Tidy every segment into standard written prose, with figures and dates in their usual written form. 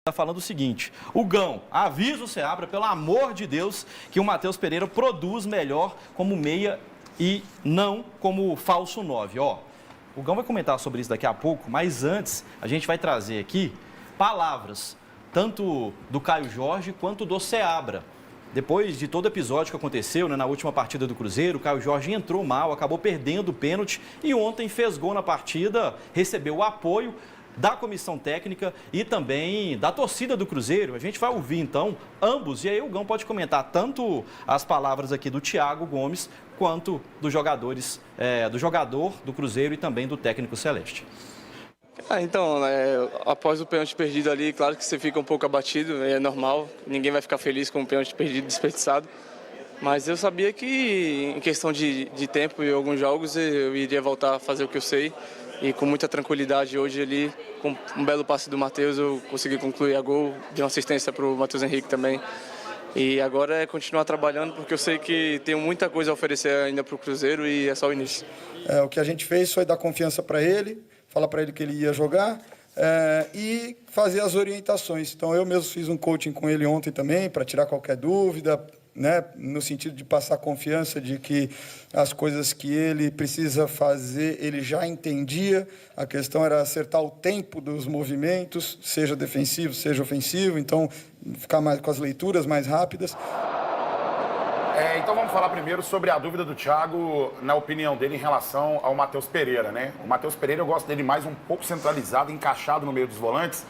Tá falando o seguinte: o Gão, avisa o Seabra, pelo amor de Deus, que o Matheus Pereira produz melhor como meia e não como falso 9. Ó, o Gão vai comentar sobre isso daqui a pouco, mas antes a gente vai trazer aqui palavras, tanto do Caio Jorge quanto do Seabra. Depois de todo o episódio que aconteceu, né, na última partida do Cruzeiro, o Caio Jorge entrou mal, acabou perdendo o pênalti e ontem fez gol na partida, recebeu o apoio da comissão técnica e também da torcida do Cruzeiro. A gente vai ouvir, então, ambos. E aí o Gão pode comentar tanto as palavras aqui do Thiago Gomes, quanto dos jogadores, do jogador do Cruzeiro e também do técnico celeste. Então, após o pênalti perdido ali, claro que você fica um pouco abatido, é normal. Ninguém vai ficar feliz com o pênalti perdido, desperdiçado. Mas eu sabia que, em questão de tempo e alguns jogos, eu iria voltar a fazer o que eu sei. E com muita tranquilidade hoje ali, com um belo passe do Matheus, eu consegui concluir a gol, dei uma assistência para o Matheus Henrique também. E agora é continuar trabalhando, porque eu sei que tenho muita coisa a oferecer ainda para o Cruzeiro e é só o início. O que a gente fez foi dar confiança para ele, falar para ele que ele ia jogar e fazer as orientações. Então eu mesmo fiz um coaching com ele ontem também, para tirar qualquer dúvida, né, no sentido de passar confiança de que as coisas que ele precisa fazer, ele já entendia. A questão era acertar o tempo dos movimentos, seja defensivo, seja ofensivo, então ficar mais com as leituras mais rápidas. Então vamos falar primeiro sobre a dúvida do Thiago, na opinião dele, em relação ao Matheus Pereira, né? O Matheus Pereira, eu gosto dele mais um pouco centralizado, encaixado no meio dos volantes,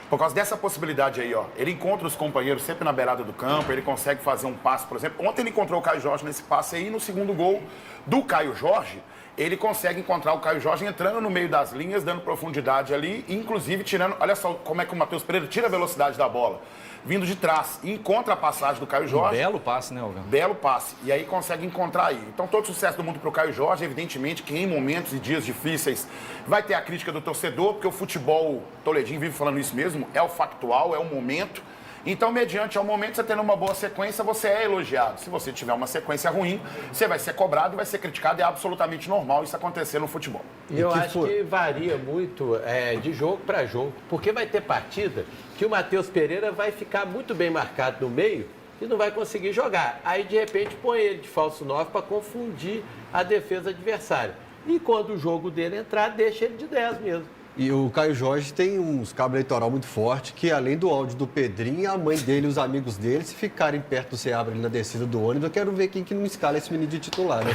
por causa dessa possibilidade aí, ó. Ele encontra os companheiros sempre na beirada do campo, ele consegue fazer um passe, por exemplo. Ontem ele encontrou o Caio Jorge nesse passe aí, no segundo gol do Caio Jorge, ele consegue encontrar o Caio Jorge entrando no meio das linhas, dando profundidade ali, inclusive tirando... Olha só como é que o Matheus Pereira tira a velocidade da bola, vindo de trás, e encontra a passagem do Caio Jorge. Belo passe, né, Algan? Belo passe. E aí consegue encontrar aí. Então, todo sucesso do mundo para o Caio Jorge, evidentemente que em momentos e dias difíceis vai ter a crítica do torcedor, porque o futebol, Toledinho vive falando isso mesmo, é o factual, é o momento. Então, mediante ao momento, você tendo uma boa sequência, você é elogiado. Se você tiver uma sequência ruim, você vai ser cobrado e vai ser criticado. É absolutamente normal isso acontecer no futebol. Eu acho que varia muito de jogo para jogo, porque vai ter partida que o Matheus Pereira vai ficar muito bem marcado no meio e não vai conseguir jogar. Aí, de repente, põe ele de falso 9 para confundir a defesa adversária. E quando o jogo dele entrar, deixa ele de 10 mesmo. E o Caio Jorge tem uns cabo eleitoral muito forte, que além do áudio do Pedrinho, a mãe dele e os amigos dele, se ficarem perto do Seabra ali na descida do ônibus, eu quero ver quem que não escala esse menino de titular, né?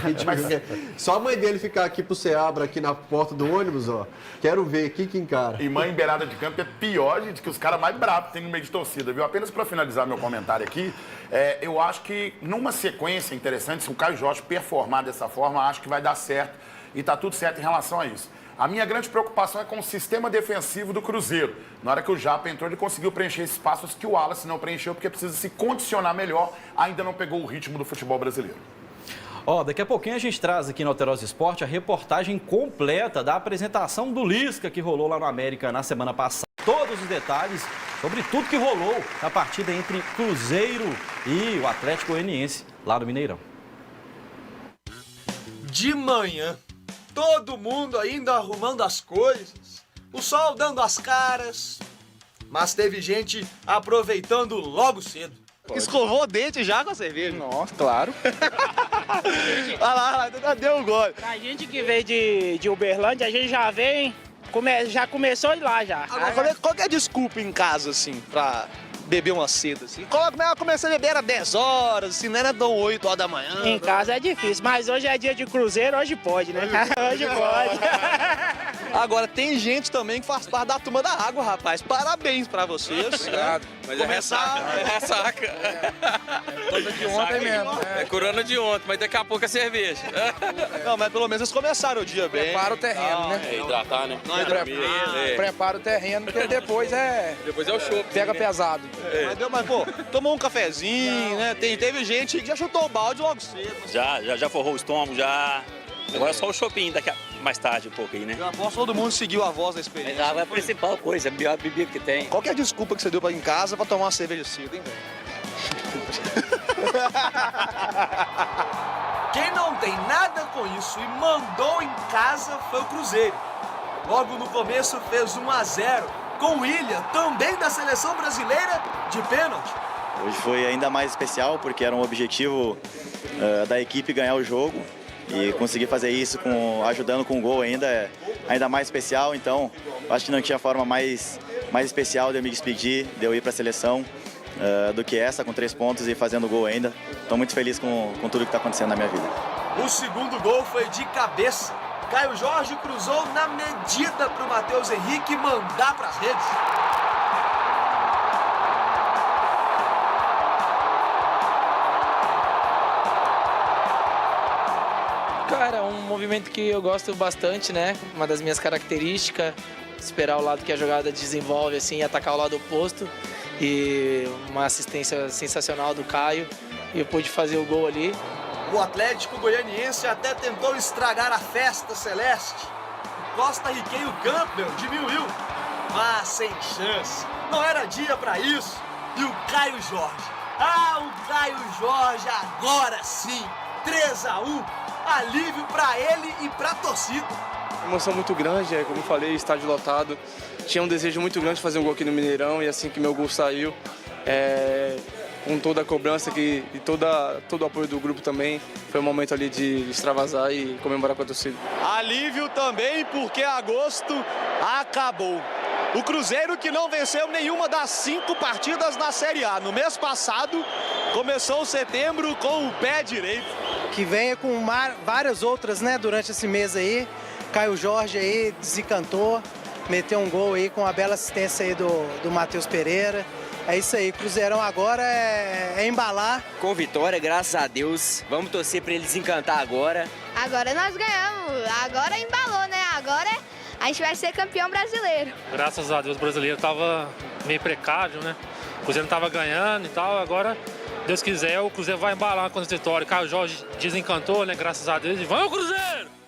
Só a mãe dele ficar aqui pro Seabra, aqui na porta do ônibus, ó. Quero ver quem que encara. E mãe em beirada de campo é pior, gente, que os caras mais bravos tem no meio de torcida, viu? Apenas para finalizar meu comentário aqui, eu acho que numa sequência interessante, se o Caio Jorge performar dessa forma, acho que vai dar certo e tá tudo certo em relação a isso. A minha grande preocupação é com o sistema defensivo do Cruzeiro. Na hora que o Japa entrou, ele conseguiu preencher esses espaços que o Wallace não preencheu, porque precisa se condicionar melhor, ainda não pegou o ritmo do futebol brasileiro. Daqui a pouquinho a gente traz aqui no Alterosa Esporte a reportagem completa da apresentação do Lisca que rolou lá no América na semana passada. Todos os detalhes sobre tudo que rolou na partida entre Cruzeiro e o Atlético Goianiense lá no Mineirão. De manhã, todo mundo ainda arrumando as coisas, o sol dando as caras, mas teve gente aproveitando logo cedo. Escovou o dente já com a cerveja? Nossa, claro. Olha lá, deu um gole. Pra gente que veio de Uberlândia, a gente já vem, já começou a ir lá já. Agora, qual que é a desculpa em casa, assim, pra beber uma cedo, assim? Eu comecei a beber era 10 horas, assim, não era tão 8 horas da manhã. Em casa é difícil, mas hoje é dia de Cruzeiro, hoje pode, né? Hoje pode. Agora, tem gente também que faz parte da turma da água, rapaz. Parabéns pra vocês. Obrigado. Mas Começar... é ressaca. Toda de ontem mesmo. É corona de ontem, mas daqui a pouco é cerveja. Não, mas pelo menos eles começaram o dia bem. Prepara o terreno, né? É hidratar, né? Prepara o terreno, porque depois é... Depois é o chopp. Pega pesado. Mas, pô, tomou um cafezinho, né? Teve gente que já chutou o balde logo cedo. Já forrou o estômago, já. Agora é só o shopping daqui mais tarde um pouco aí, né? Eu aposto que todo mundo seguiu a voz da experiência. É a principal coisa, a melhor bebida que tem. Qual que é a desculpa que você deu pra ir em casa pra tomar uma cerveja cedo, hein, velho? Quem não tem nada com isso e mandou em casa foi o Cruzeiro. Logo no começo fez 1-0 com o William, também da seleção brasileira, de pênalti. Hoje foi ainda mais especial porque era um objetivo da equipe ganhar o jogo e conseguir fazer isso ajudando com o gol ainda mais especial. Então, acho que não tinha forma mais especial de eu me despedir, de eu ir para a seleção do que essa, com 3 pontos e fazendo gol ainda. Estou muito feliz com tudo que está acontecendo na minha vida. O segundo gol foi de cabeça. Caio Jorge cruzou na medida para o Matheus Henrique mandar para as redes. Cara, um movimento que eu gosto bastante, né? Uma das minhas características, esperar o lado que a jogada desenvolve, assim, e atacar o lado oposto. E uma assistência sensacional do Caio. E eu pude fazer o gol ali. O Atlético Goianiense até tentou estragar a festa celeste. O costa-riquenho Campbell diminuiu, mas sem chance. Não era dia para isso. E o Caio Jorge. O Caio Jorge agora sim. 3-1. Alívio para ele e para a torcida. Emoção muito grande, como eu falei, estádio lotado. Tinha um desejo muito grande de fazer um gol aqui no Mineirão e assim que meu gol saiu, com toda a cobrança e todo o apoio do grupo também, foi um momento ali de extravasar e comemorar com a torcida. Alívio também porque agosto acabou. O Cruzeiro que não venceu nenhuma das 5 partidas na Série A. No mês passado, começou setembro com o pé direito. Que venha com várias outras, né, durante esse mês aí. Caio Jorge aí desencantou, meteu um gol aí com a bela assistência aí do Matheus Pereira. É isso aí, Cruzeirão agora é embalar. Com vitória, graças a Deus. Vamos torcer para ele desencantar agora. Agora nós ganhamos, agora embalou, né? Agora a gente vai ser campeão brasileiro. Graças a Deus, o brasileiro estava meio precário, né? O Cruzeiro não estava ganhando e tal, agora, Deus quiser, o Cruzeiro vai embalar com a vitória. Caio Jorge desencantou, né? Graças a Deus. E vamos, Cruzeiro!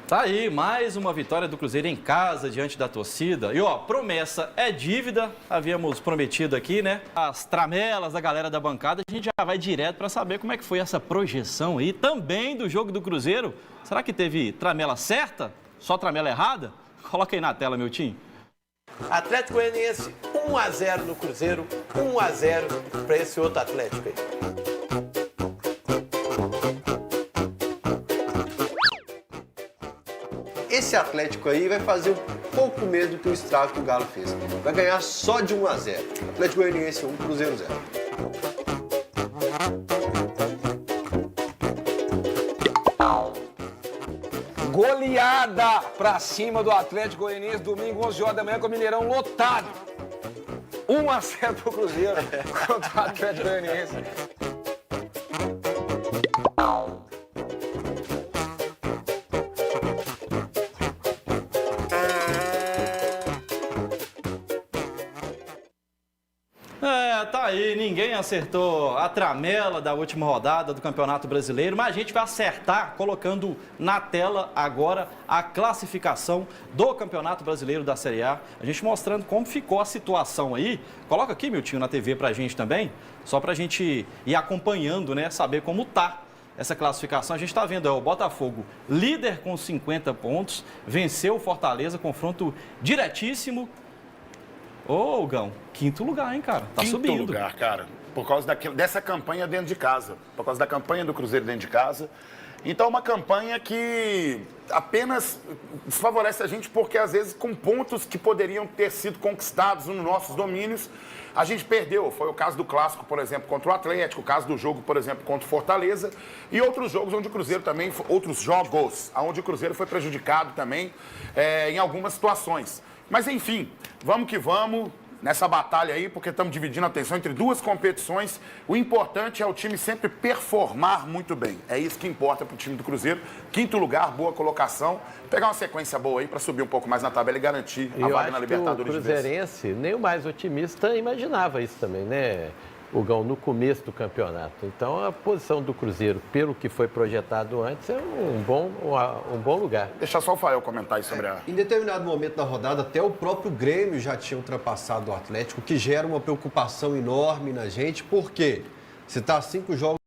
Tá aí, mais uma vitória do Cruzeiro em casa, diante da torcida. E ó, promessa é dívida, havíamos prometido aqui, né? As tramelas da galera da bancada, a gente já vai direto para saber como é que foi essa projeção aí, também do jogo do Cruzeiro. Será que teve tramela certa? Só tramela errada? Coloca aí na tela, meu time. Atlético Goianiense, 1-0 no Cruzeiro, 1-0 para esse outro Atlético aí. Esse Atlético aí vai fazer um pouco menos do que o estrago que o Galo fez. Vai ganhar só de 1-0. Atlético Goianiense 1, Cruzeiro 0. Goleada pra cima do Atlético Goianiense, domingo, 11 horas da manhã, com o Mineirão lotado. 1-0 pro Cruzeiro contra o Atlético Goianiense. Tá aí, ninguém acertou a tramela da última rodada do Campeonato Brasileiro, mas a gente vai acertar colocando na tela agora a classificação do Campeonato Brasileiro da Série A. A gente mostrando como ficou a situação aí. Coloca aqui, Miltinho, na TV pra gente também, só pra gente ir acompanhando, né, saber como tá essa classificação. A gente está vendo o Botafogo líder com 50 pontos, venceu o Fortaleza, confronto diretíssimo. Ô, Gão, 5º lugar, hein, cara? Tá subindo. 5º lugar, cara. Por causa dessa campanha dentro de casa. Por causa da campanha do Cruzeiro dentro de casa. Então, uma campanha que apenas desfavorece a gente porque, às vezes, com pontos que poderiam ter sido conquistados nos nossos domínios, a gente perdeu. Foi o caso do Clássico, por exemplo, contra o Atlético, o caso do jogo, por exemplo, contra o Fortaleza e outros jogos onde o Cruzeiro também, outros jogos, onde o Cruzeiro foi prejudicado também em algumas situações. Mas, enfim, vamos que vamos nessa batalha aí, porque estamos dividindo a atenção entre 2 competições. O importante é o time sempre performar muito bem. É isso que importa para o time do Cruzeiro. 5º lugar, boa colocação. Pegar uma sequência boa aí para subir um pouco mais na tabela e garantir a vaga na Libertadores de vez. O Cruzeirense, nem o mais otimista, imaginava isso também, né, Hugão, no começo do campeonato. Então, a posição do Cruzeiro, pelo que foi projetado antes, é um bom lugar. Deixa só o Fael comentar aí sobre a... Em determinado momento da rodada, até o próprio Grêmio já tinha ultrapassado o Atlético, que gera uma preocupação enorme na gente, porque se está 5 jogos